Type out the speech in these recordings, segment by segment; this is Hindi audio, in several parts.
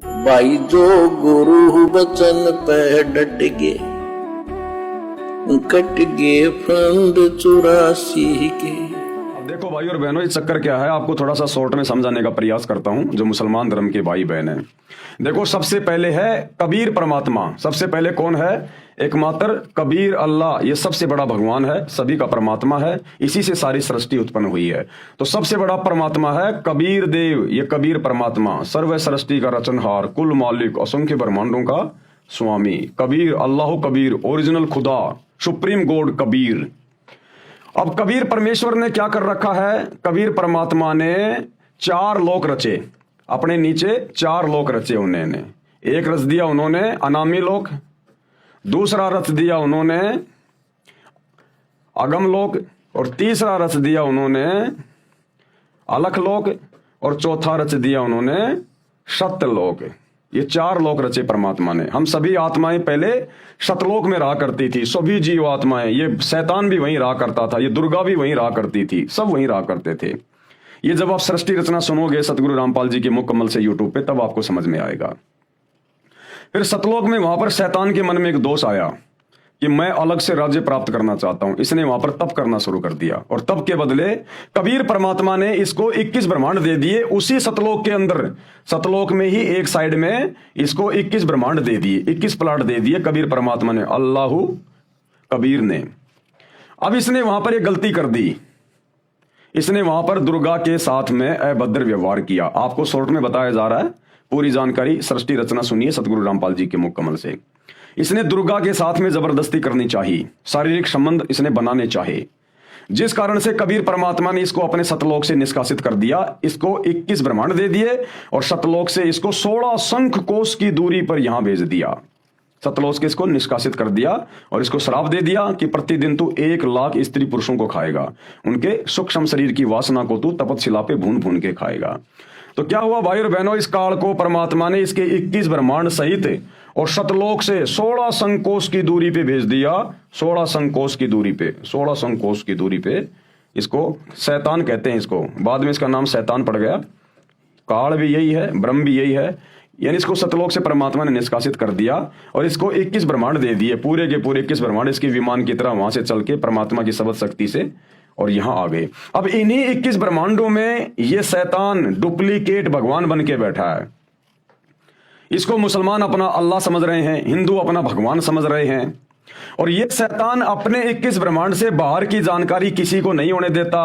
भाई जो गुरु बचन पे डट गे, कट गे फंद 84 के। अब देखो भाई और बहनों, ये चक्कर क्या है, आपको थोड़ा सा शॉर्ट में समझाने का प्रयास करता हूं जो मुसलमान धर्म के भाई बहन हैं। देखो, सबसे पहले है कबीर परमात्मा। सबसे पहले कौन है? एकमात्र कबीर अल्लाह, ये सबसे बड़ा भगवान है, सभी का परमात्मा है, इसी से सारी सृष्टि उत्पन्न हुई है। तो सबसे बड़ा परमात्मा है कबीर देव, ये कबीर परमात्मा, सर्व सृष्टि का रचनहार, कुल मालिक, असंख्य ब्रह्मांडों का स्वामी, कबीर अल्लाह कबीर, ओरिजिनल खुदा, सुप्रीम गॉड कबीर। अब कबीर परमेश्वर ने क्या कर रखा है? कबीर परमात्मा ने 4 लोक रचे, अपने नीचे 4 लोक रचे उन्होंने। एक रच दिया उन्होंने अनामी लोक, दूसरा रच दिया उन्होंने अगम लोक, और तीसरा रच दिया उन्होंने अलख लोक, और चौथा रच दिया उन्होंने सत्य लोक। ये 4 लोक रचे परमात्मा ने। हम सभी आत्माएं पहले सतलोक में रहा करती थी, सभी जीव आत्माएं, ये शैतान भी वहीं रहा करता था, ये दुर्गा भी वहीं रहा करती थी, सब वहीं रहा करते थे। ये जब आप सृष्टि रचना सुनोगे सतगुरु रामपाल जी के मुकम्मल से यूट्यूब पे, तब आपको समझ में आएगा। फिर सतलोक में वहां पर शैतान के मन में एक दोष आया कि मैं अलग से राज्य प्राप्त करना चाहता हूं। इसने वहां पर तप करना शुरू कर दिया, और तप के बदले कबीर परमात्मा ने इसको 21 ब्रह्मांड दे दिए। उसी सतलोक के अंदर, सतलोक में ही एक साइड में इसको 21 ब्रह्मांड दे दिए, 21 प्लाट दे दिए कबीर परमात्मा ने, अल्लाह कबीर ने। अब इसने वहां पर एक गलती कर दी, इसने वहां पर दुर्गा के साथ में अभद्र व्यवहार किया। आपको शॉर्ट में बताया जा रहा है, पूरी जानकारी सृष्टि रचना सुनिए सतगुरु रामपाल जी के मुकम्मल से। इसने दुर्गा के साथ में जबरदस्ती करनी चाहिए, शारीरिक संबंध इसने बनाने चाहे, जिस कारण से कबीर परमात्मा ने इसको अपने सतलोक से निष्कासित कर दिया। इसको 21 ब्रह्मांड दे दिए, और सतलोक से इसको 16 शंख कोश की दूरी पर यहां भेज दिया। सतलोक के इसको निष्कासित कर दिया, और इसको श्राप दे दिया कि प्रतिदिन तू 1 लाख स्त्री पुरुषों को खाएगा, उनके सूक्ष्म शरीर की वासना को तू तपतशिला पे भून भून के खाएगा। तो क्या हुआ भाई और बहनों, इस काल को परमात्मा ने इसके 21 ब्रह्मांड सहित और सतलोक से 16 संकोश की दूरी पे भेज दिया। 16 संकोश की दूरी पे, 16 संकोश की दूरी पे इसको शैतान कहते हैं। इसको बाद में इसका नाम शैतान पड़ गया। काल भी यही है, ब्रह्म भी यही है, यानी इसको सतलोक से परमात्मा ने निष्कासित कर दिया, और इसको 21 ब्रह्मांड दे दिए, पूरे के पूरे 21 ब्रह्मांड इसकी विमान की तरह वहां से चल के परमात्मा की शब्द शक्ति से और यहां आ गए। अब इन्हीं 21 ब्रह्मांडों में ये शैतान डुप्लीकेट भगवान बन के बैठा है। इसको मुसलमान अपना अल्लाह समझ रहे हैं, हिंदू अपना भगवान समझ रहे हैं, और ये शैतान अपने 21 ब्रह्मांड से बाहर की जानकारी किसी को नहीं होने देता,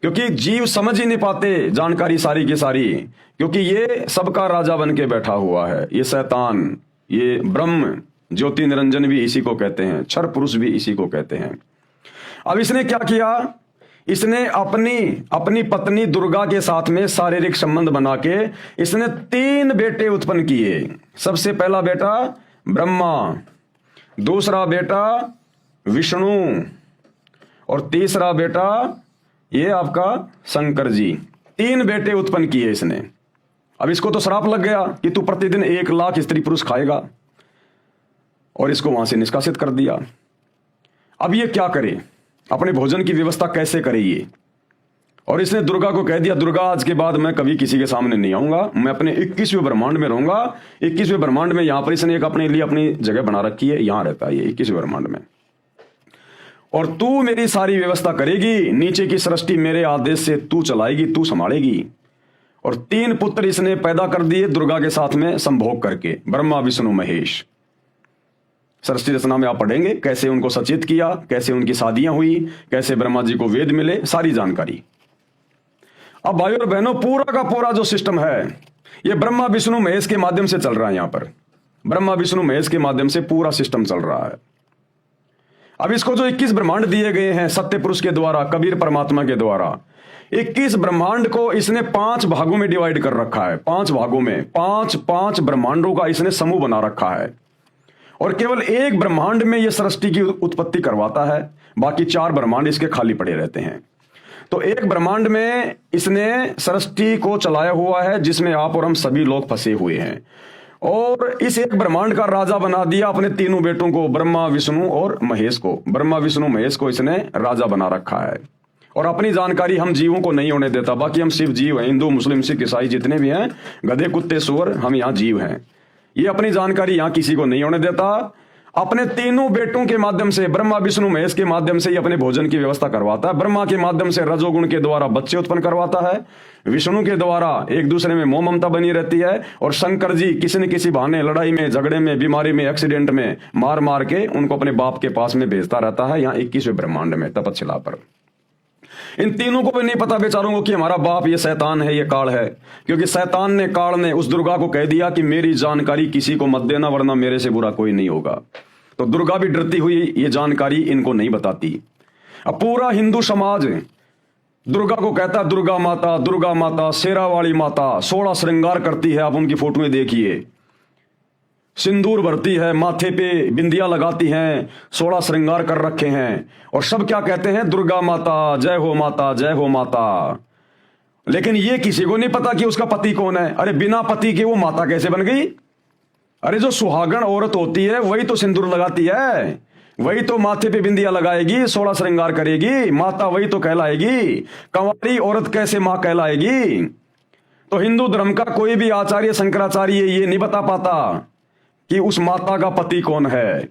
क्योंकि जीव समझ ही नहीं पाते जानकारी सारी की सारी, क्योंकि ये सबका राजा बन के बैठा हुआ है। ये शैतान, ये ब्रह्म ज्योति निरंजन भी इसी को कहते हैं, क्षर पुरुष भी इसी को कहते हैं। अब इसने क्या किया? इसने अपनी पत्नी दुर्गा के साथ में शारीरिक संबंध बना के इसने 3 बेटे उत्पन्न किए। सबसे पहला बेटा ब्रह्मा, दूसरा बेटा विष्णु, और तीसरा बेटा ये आपका शंकर जी। 3 बेटे उत्पन्न किए इसने। अब इसको तो श्राप लग गया कि तू प्रतिदिन 1 लाख स्त्री पुरुष खाएगा, और इसको वहां से निष्कासित कर दिया। अब ये क्या करे? अपने भोजन की व्यवस्था कैसे करे ये? और इसने दुर्गा को कह दिया, दुर्गा आज के बाद मैं कभी किसी के सामने नहीं आऊंगा, मैं अपने 21वें ब्रह्मांड में रहूंगा। 21वें ब्रह्मांड में यहां पर इसने एक अपने लिए अपनी जगह बना रखी है, यहां रहता है ये 21वें ब्रह्मांड में, और तू मेरी सारी व्यवस्था करेगी, नीचे की सृष्टि मेरे आदेश से तू चलाएगी, तू संभालेगी। और 3 पुत्र इसने पैदा कर दिए दुर्गा के साथ में संभोग करके, ब्रह्मा विष्णु महेश। सृष्टि रचना में आप पढ़ेंगे कैसे उनको सचेत किया, कैसे उनकी शादियां हुई, कैसे ब्रह्मा जी को वेद मिले, सारी जानकारी। अब भाइयों और बहनों, पूरा का पूरा जो सिस्टम है ये ब्रह्मा विष्णु महेश के माध्यम से चल रहा है। यहां पर ब्रह्मा विष्णु महेश के माध्यम से पूरा सिस्टम चल रहा है। अब इसको जो 21 ब्रह्मांड दिए गए हैं सत्य पुरुष के द्वारा, कबीर परमात्मा के द्वारा, 21 ब्रह्मांड को इसने 5 भागों में डिवाइड कर रखा है। 5 भागों में 5 ब्रह्मांडों का इसने समूह बना रखा है, और केवल 1 ब्रह्मांड में यह सृष्टि की उत्पत्ति करवाता है, बाकी 4 ब्रह्मांड इसके खाली पड़े रहते हैं। तो 1 ब्रह्मांड में इसने सृष्टि को चलाया हुआ है, जिसमें आप और हम सभी लोग फंसे हुए हैं, और इस 1 ब्रह्मांड का राजा बना दिया अपने 3 बेटों को, ब्रह्मा विष्णु और महेश को। ब्रह्मा विष्णु महेश को इसने राजा बना रखा है, और अपनी जानकारी हम जीवों को नहीं होने देता। बाकी हम सिर्फ जीव हैं, हिंदू मुस्लिम सिख ईसाई जितने भी हैं, गधे कुत्ते सुअर, हम यहाँ जीव हैं। ये अपनी जानकारी यहाँ किसी को नहीं होने देता। अपने तीनों बेटों के माध्यम से, ब्रह्मा विष्णु महेश के माध्यम से ये अपने भोजन की व्यवस्था करवाता है। ब्रह्मा के माध्यम से रजोगुण के द्वारा बच्चे उत्पन्न करवाता है, विष्णु के द्वारा एक दूसरे में मोह ममता बनी रहती है, और शंकर जी किसी न किसी बहाने लड़ाई में, झगड़े में, बीमारी में, एक्सीडेंट में मार मार के उनको अपने बाप के पास में भेजता रहता है, यहाँ 21वें ब्रह्मांड में तपस्या पर। इन तीनों को भी नहीं पता बेचारों को कि हमारा बाप ये शैतान है, ये काल है, क्योंकि शैतान ने, काल ने उस दुर्गा को कह दिया कि मेरी जानकारी किसी को मत देना, वरना मेरे से बुरा कोई नहीं होगा। तो दुर्गा भी डरती हुई ये जानकारी इनको नहीं बताती। अब पूरा हिंदू समाज दुर्गा को कहता है दुर्गा माता, शेरा वाली माता, 16 श्रृंगार करती है। आप उनकी फोटोएं देखिए, सिंदूर भरती है, माथे पे बिंदिया लगाती हैं, 16 श्रृंगार कर रखे हैं, और सब क्या कहते हैं, दुर्गा माता, जय हो माता, जय हो माता। लेकिन ये किसी को नहीं पता कि उसका पति कौन है। अरे बिना पति के वो माता कैसे बन गई? अरे जो सुहागन औरत होती है वही तो सिंदूर लगाती है, वही तो माथे पे बिंदिया लगाएगी, 16 श्रृंगार करेगी, माता वही तो कहलाएगी। कंवारी औरत कैसे मां कहलाएगी? तो हिंदू धर्म का कोई भी आचार्य, शंकराचार्य ये नहीं बता पाता कि उस माता का पति कौन है।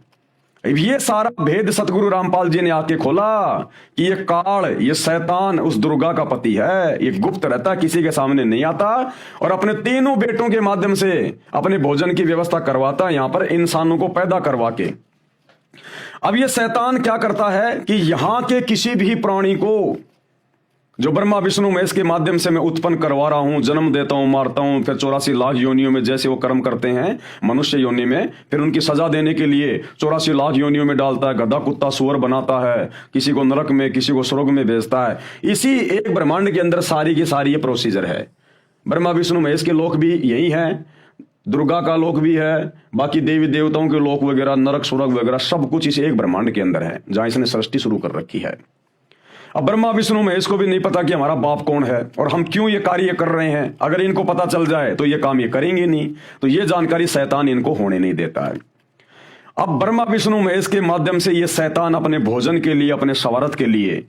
ये सारा भेद सतगुरु रामपाल जी ने आके खोला कि ये काल, ये शैतान उस दुर्गा का पति है। ये गुप्त रहता, किसी के सामने नहीं आता, और अपने तीनों बेटों के माध्यम से अपने भोजन की व्यवस्था करवाता, यहां पर इंसानों को पैदा करवा के। अब ये शैतान क्या करता है कि यहां के किसी भी प्राणी को, जो ब्रह्मा विष्णु महेश के माध्यम से मैं उत्पन्न करवा रहा हूं, जन्म देता हूं, मारता हूं, फिर 84 लाख योनियों में जैसे वो कर्म करते हैं मनुष्य योनि में, फिर उनकी सजा देने के लिए 84 लाख योनियों में डालता है, गधा कुत्ता सुअर बनाता है, किसी को नरक में, किसी को स्वर्ग में भेजता है। इसी एक ब्रह्मांड के अंदर सारी की सारी ये प्रोसीजर है। ब्रह्मा विष्णु महेश के लोक भी यही है, दुर्गा का लोक भी है, बाकी देवी देवताओं के लोक वगैरह, नरक स्वर्ग वगैरह सब कुछ इस एक ब्रह्मांड के अंदर है, जहां इसने सृष्टि शुरू कर रखी है। अब ब्रह्मा विष्णु महेश को भी नहीं पता कि हमारा बाप कौन है और हम क्यों ये कार्य कर रहे हैं। अगर इनको पता चल जाए तो ये काम ये करेंगे नहीं, तो ये जानकारी शैतान इनको होने नहीं देता है। अब ब्रह्मा विष्णु महेश के माध्यम से ये शैतान अपने भोजन के लिए, अपने स्वार्थ के लिए,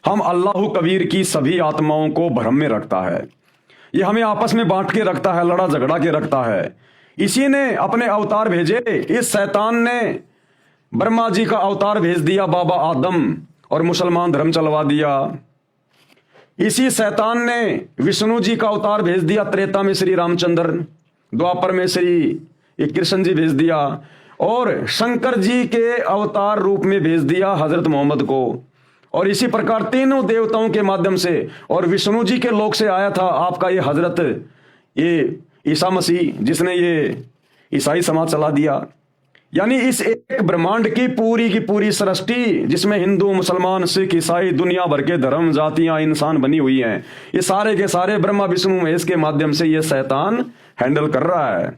हम अल्लाह कबीर की सभी आत्माओं को भ्रम में रखता है। ये हमें आपस में बांट के रखता है, लड़ा झगड़ा के रखता है। इसी ने अपने अवतार भेजे। इस शैतान ने ब्रह्मा जी का अवतार भेज दिया बाबा आदम, और मुसलमान धर्म चलवा दिया। इसी शैतान ने विष्णु जी का अवतार भेज दिया, त्रेता में श्री रामचंद्र, द्वापर में श्री कृष्ण जी भेज दिया, और शंकर जी के अवतार रूप में भेज दिया हजरत मोहम्मद को। और इसी प्रकार तीनों देवताओं के माध्यम से, और विष्णु जी के लोक से आया था आपका ये हजरत, ये ईसा मसीह, जिसने ये ईसाई समाज चला दिया। यानी इस एक ब्रह्मांड की पूरी सृष्टि, जिसमें हिंदू, मुसलमान, सिख, ईसाई, दुनिया भर के धर्म, जातियां, इंसान बनी हुई हैं, ये सारे के सारे ब्रह्मा विष्णु महेश के माध्यम से ये शैतान हैंडल कर रहा है।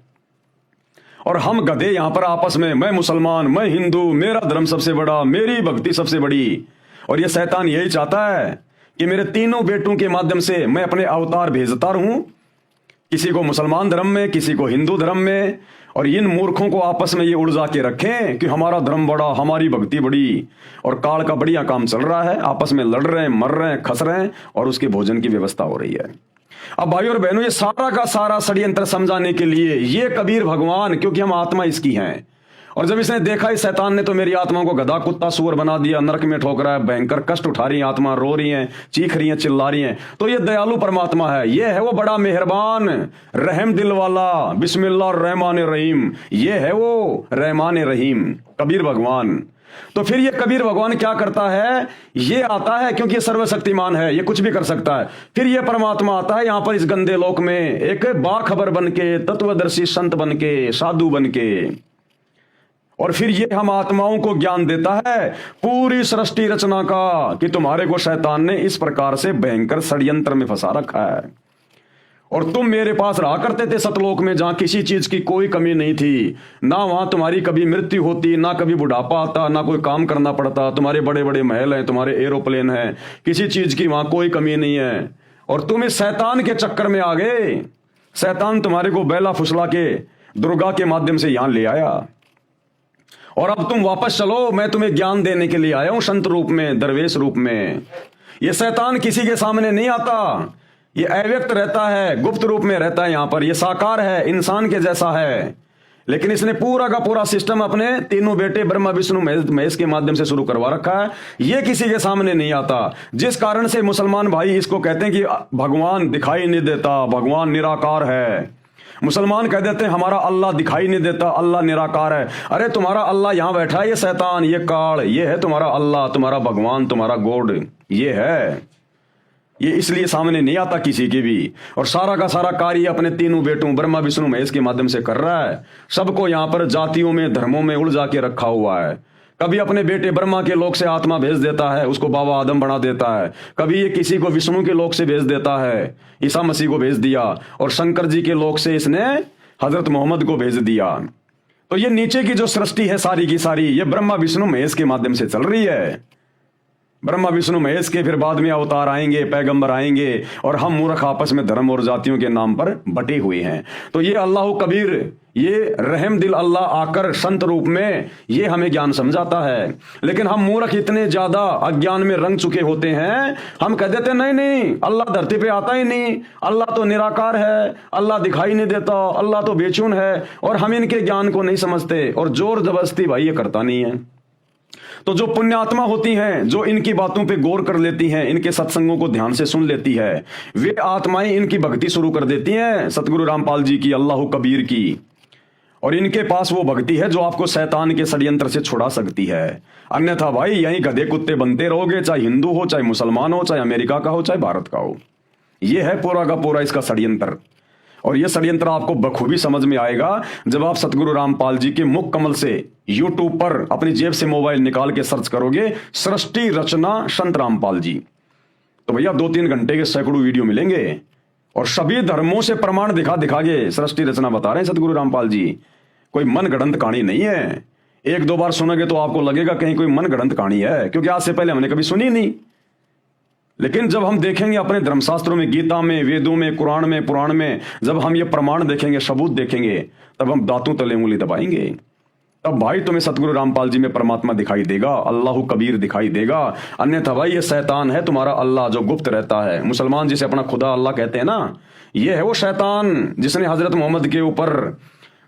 और हम गधे यहां पर आपस में, मैं मुसलमान, मैं हिंदू, मेरा धर्म सबसे बड़ा, मेरी भक्ति सबसे बड़ी। और ये शैतान यही चाहता है कि मेरे तीनों बेटों के माध्यम से मैं अपने अवतार भेजता रहूं, किसी को मुसलमान धर्म में, किसी को हिंदू धर्म में, और इन मूर्खों को आपस में ये उलझा के रखें कि हमारा धर्म बड़ा, हमारी भक्ति बड़ी, और काल का बढ़िया काम चल रहा है, आपस में लड़ रहे हैं, मर रहे हैं, खस रहे हैं, और उसके भोजन की व्यवस्था हो रही है। अब भाइयों और बहनों, ये सारा का सारा षड्यंत्र समझाने के लिए ये कबीर भगवान, क्योंकि हम आत्मा इसकी हैं, और जब इसने देखा इस शैतान ने तो मेरी आत्मा को गधा कुत्ता सुअर बना दिया, नरक में ठोक रहा है, भयंकर कष्ट उठा रही है आत्मा, रो रही है, चीख रही है, चिल्ला रही है, तो ये दयालु परमात्मा है, ये है वो बड़ा मेहरबान, रहम दिल वाला, बिस्मिल्लाह रहमान रहीम, ये है वो रहमान रहीम, कबीर भगवान। तो फिर ये कबीर भगवान क्या करता है, ये आता है क्योंकि ये सर्वशक्तिमान है, ये कुछ भी कर सकता है। फिर ये परमात्मा आता है यहां पर इस गंदे लोक में, एक बाखबर बन के, तत्वदर्शी संत बन के, साधु बन के, और फिर ये हम आत्माओं को ज्ञान देता है पूरी सृष्टि रचना का, कि तुम्हारे को शैतान ने इस प्रकार से भयंकर षड्यंत्र में फंसा रखा है, और तुम मेरे पास रहा करते थे सतलोक में, जहां किसी चीज की कोई कमी नहीं थी, ना वहां तुम्हारी कभी मृत्यु होती, ना कभी बुढ़ापा आता, ना कोई काम करना पड़ता, तुम्हारे बड़े बड़े महल हैं, तुम्हारे एरोप्लेन हैं, किसी चीज की वहां कोई कमी नहीं है। और तुम इस शैतान के चक्कर में आ गए, शैतान तुम्हारे को बैला फुसला के दुर्गा के माध्यम से यहां ले आया, और अब तुम वापस चलो, मैं तुम्हें ज्ञान देने के लिए आया हूं संत रूप में, दरवेश रूप में। ये शैतान किसी के सामने नहीं आता, ये अव्यक्त रहता है, गुप्त रूप में रहता है। यहां पर ये साकार है, इंसान के जैसा है, लेकिन इसने पूरा का पूरा सिस्टम अपने तीनों बेटे ब्रह्मा विष्णु महेश के माध्यम से शुरू करवा रखा है। ये किसी के सामने नहीं आता, जिस कारण से मुसलमान भाई इसको कहते हैं कि भगवान दिखाई नहीं देता, भगवान निराकार है। मुसलमान कह देते हैं हमारा अल्लाह दिखाई नहीं देता, अल्लाह निराकार है। अरे तुम्हारा अल्लाह यहां बैठा है, ये शैतान, ये काल, ये है तुम्हारा अल्लाह, तुम्हारा भगवान, तुम्हारा गॉड, ये है। ये इसलिए सामने नहीं आता किसी के भी, और सारा का सारा कार्य अपने तीनों बेटों ब्रह्मा विष्णु महेश के माध्यम से कर रहा है। सबको यहां पर जातियों में, धर्मों में उलझा के रखा हुआ है। कभी अपने बेटे ब्रह्मा के लोक से आत्मा भेज देता है, उसको बाबा आदम बना देता है। कभी ये किसी को विष्णु के लोक से भेज देता है, ईसा मसीह को भेज दिया, और शंकर जी के लोक से इसने हजरत मोहम्मद को भेज दिया। तो ये नीचे की जो सृष्टि है सारी की सारी, ये ब्रह्मा विष्णु महेश के माध्यम से चल रही है। ब्रह्मा विष्णु महेश के फिर बाद में अवतार आएंगे, पैगंबर आएंगे, और हम मूर्ख आपस में धर्म और जातियों के नाम पर बटे हुए हैं। तो ये अल्लाह कबीर, ये रहम दिल अल्लाह आकर संत रूप में ये हमें ज्ञान समझाता है। लेकिन हम मूर्ख इतने ज्यादा अज्ञान में रंग चुके होते हैं, हम कह देते नहीं नहीं, अल्लाह धरती पे आता ही नहीं, अल्लाह तो निराकार है, अल्लाह दिखाई नहीं देता, अल्लाह तो बेचैन है, और हम इनके ज्ञान को नहीं समझते, और जोर जबरदस्ती भाई ये करता नहीं है। तो जो पुण्यात्मा होती हैं, जो इनकी बातों पे गौर कर लेती हैं, इनके सत्संगों को ध्यान से सुन लेती है, वे आत्माएं इनकी भक्ति शुरू कर देती हैं सतगुरु रामपाल जी की, अल्लाह कबीर की। और इनके पास वो भक्ति है जो आपको शैतान के षड्यंत्र से छुड़ा सकती है। अन्यथा भाई यहीं गधे कुत्ते बनते रहोगे, चाहे हिंदू हो, चाहे मुसलमान हो, चाहे अमेरिका का हो, चाहे भारत का हो। यह है पूरा का पूरा इसका षड्यंत्र। और यह षड्यंत्र आपको बखूबी समझ में आएगा जब आप सतगुरु रामपाल जी के मुख कमल से यूट्यूब पर अपनी जेब से मोबाइल निकाल के सर्च करोगे सृष्टि रचना संत रामपाल जी, तो भैया 2-3 घंटे के सैकड़ों वीडियो मिलेंगे, और सभी धर्मों से प्रमाण दिखा के सृष्टि रचना बता रहे हैं सतगुरु रामपाल जी। कोई मन गढ़ंत कहानी नहीं है। 1-2 बार सुनोगे तो आपको लगेगा कहीं कोई मन गढ़ंत कहानी है, क्योंकि आज से पहले हमने कभी सुनी नहीं। लेकिन जब हम देखेंगे अपने धर्मशास्त्रों में, गीता में, वेदों में, कुरान में, पुराण में, जब हम ये प्रमाण देखेंगे, सबूत देखेंगे, तब हम दांतों तले उंगली दबाएंगे। तब भाई तुम्हें सतगुरु रामपाल जी में परमात्मा दिखाई देगा, अल्लाह कबीर दिखाई देगा। अन्यथा भाई ये शैतान है तुम्हारा अल्लाह जो गुप्त रहता है। मुसलमान जिसे अपना खुदा अल्लाह कहते हैं ना, ये है वो शैतान जिसने हजरत मोहम्मद के ऊपर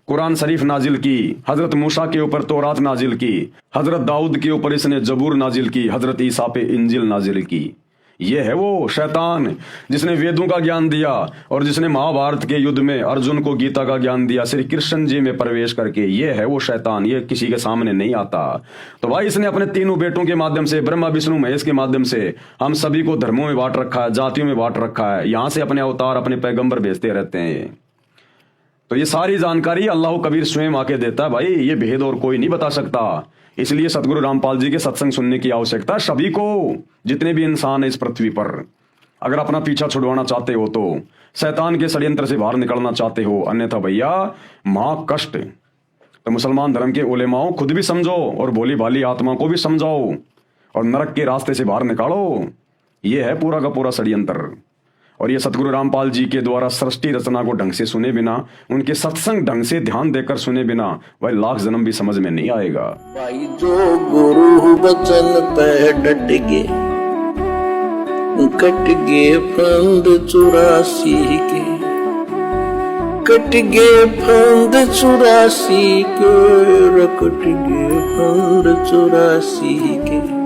कुरान शरीफ नाजिल की, हजरत मूसा के ऊपर तौरात नाजिल की, हजरत दाऊद के ऊपर इसने जबूर नाजिल की, हजरत ईसा पे इंजिल नाजिल की। यह है वो शैतान जिसने वेदों का ज्ञान दिया, और जिसने महाभारत के युद्ध में अर्जुन को गीता का ज्ञान दिया श्री कृष्ण जी में प्रवेश करके। यह है वो शैतान, ये किसी के सामने नहीं आता। तो भाई इसने अपने तीनों बेटों के माध्यम से, ब्रह्मा विष्णु महेश के माध्यम से हम सभी को धर्मों में बांट रखा है, जातियों में बांट रखा है। यहां से अपने अवतार, अपने पैगंबर भेजते रहते हैं। तो ये सारी जानकारी अल्लाह कबीर स्वयं आके देता है भाई, ये भेद और कोई नहीं बता सकता। इसलिए सतगुरु रामपाल जी के सत्संग सुनने की आवश्यकता सभी को, जितने भी इंसान है इस पृथ्वी पर। अगर अपना पीछा छुड़वाना चाहते हो, तो शैतान के षड्यंत्र से बाहर निकलना चाहते हो, अन्यथा भैया महा कष्ट। तो मुसलमान धर्म के उलेमाओं खुद भी समझो, और भोली भाली आत्मा को भी समझाओ, और नरक के रास्ते से बाहर निकालो। ये है पूरा का पूरा षड्यंत्र। और ये सतगुरु रामपाल जी के द्वारा सृष्टि रचना को ढंग से सुने बिना, उनके सत्संग ढंग से ध्यान देकर सुने बिना, वह लाख जन्म भी समझ में नहीं आएगा। भाई जो गुरु वचन पे डट गे, कट गे फंद 84 के, कट गे फंद 84 के, कट गे फंद 84 के।